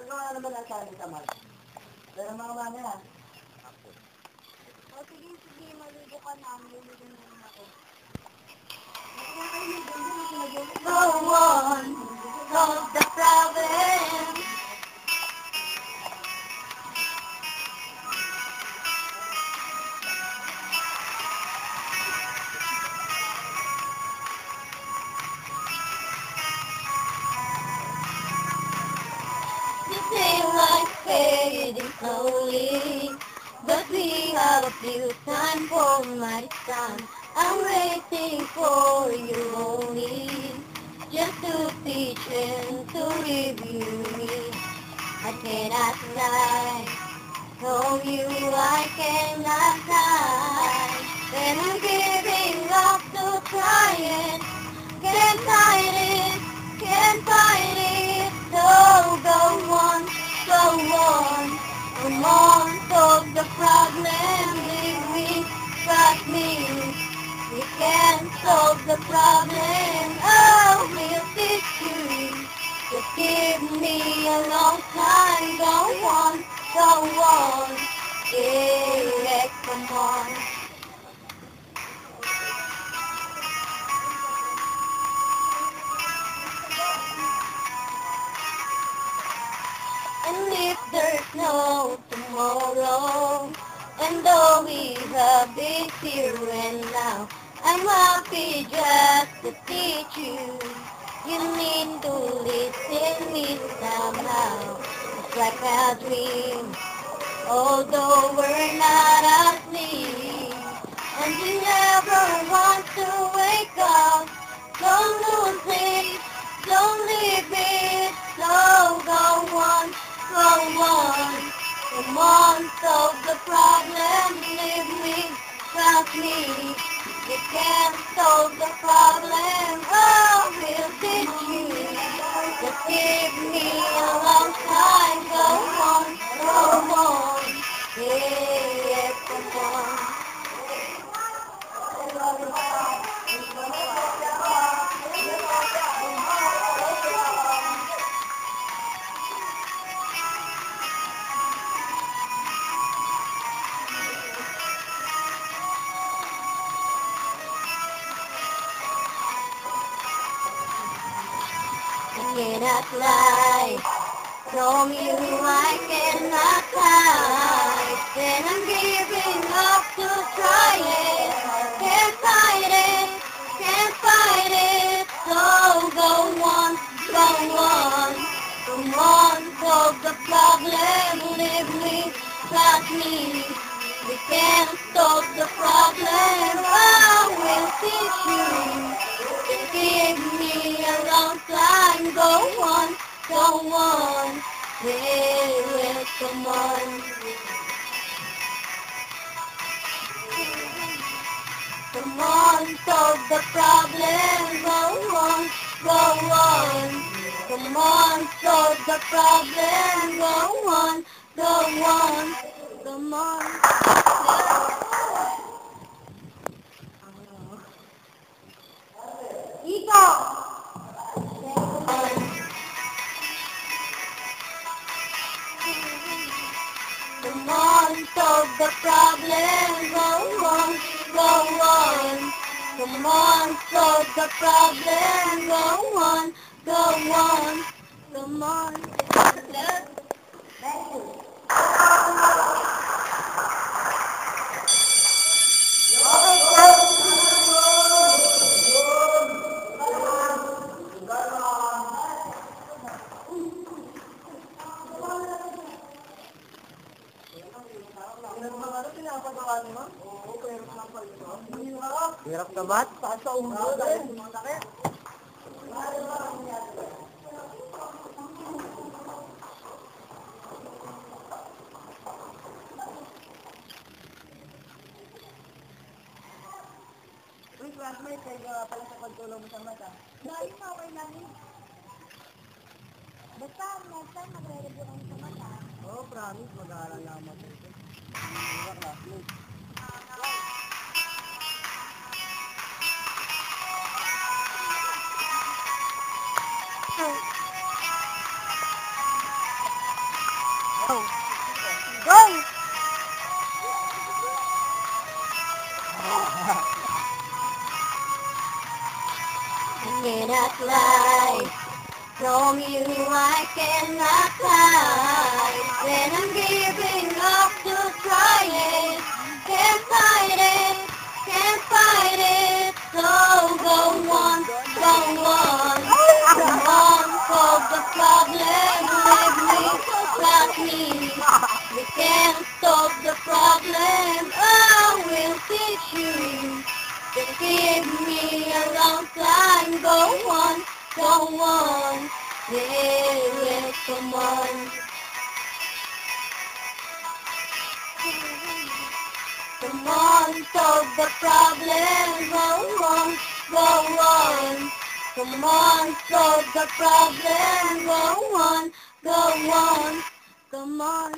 Magawa na naman ang sabi sa Mark. Pero mga mamaya. O sige, maligo ka na. Maligo na rin ako. No one solves the problem. You seem like fading slowly, but we have a few time for my son. I'm waiting for you only, just to teach and to review me. I cannot lie, told you I cannot lie, and I'm giving up to trying. Can't fight it, can't fight it. So go on, come on, solve the problem. Leave me, trust me. We can solve the problem. Oh, we'll teach you. Just give me a long time. Go on. Yeah, come on. And if there's no tomorrow, and though we have this here and now, I'm happy just to teach you. You need to listen me somehow. It's like a dream, although we're not asleep. And you never want to wake up. Don't lose it, don't leave it. So go on, come on, solve the problem. Leave me, trust me. You can't solve the problem. Oh, we'll teach you. Just give me a long time. Go on. Yeah, come on. I cannot lie. Told you I cannot hide. Then I'm giving up to try it. Can't fight it, can't fight it. So go on, come on, solve the problem. Leave me, trust me. We can solve the problem. Oh, we'll teach you. Give me a long time. Go on. Hey, come on. Come on, solve the problem. Go on. Come on, solve the problem. Go on. Come on. Iko! Come on, solve the problem. Go on. Come on, solve the problem. Go on. Come on. Thank you. Hirap na ba? Sa ulo dahil sumasakit. Uy, classmate, kayo pala sa pagtulong mo sa mata. Dahil okay lang eh. Basta, next time magre-review kami sa mata. Oo, promise, mag-aaral lang ako mabuti. Diba, classmate? cannot lie. From you I cannot hide. When I'm giving up to try it, can't fight it, can't fight it. So go on, solve the problem with me, trust me. We can't solve the problem, I will teach you. Just give me a long time, go on, yeah, come on. Come on, solve the problem, go on. Come on, solve the problem, go on, come on.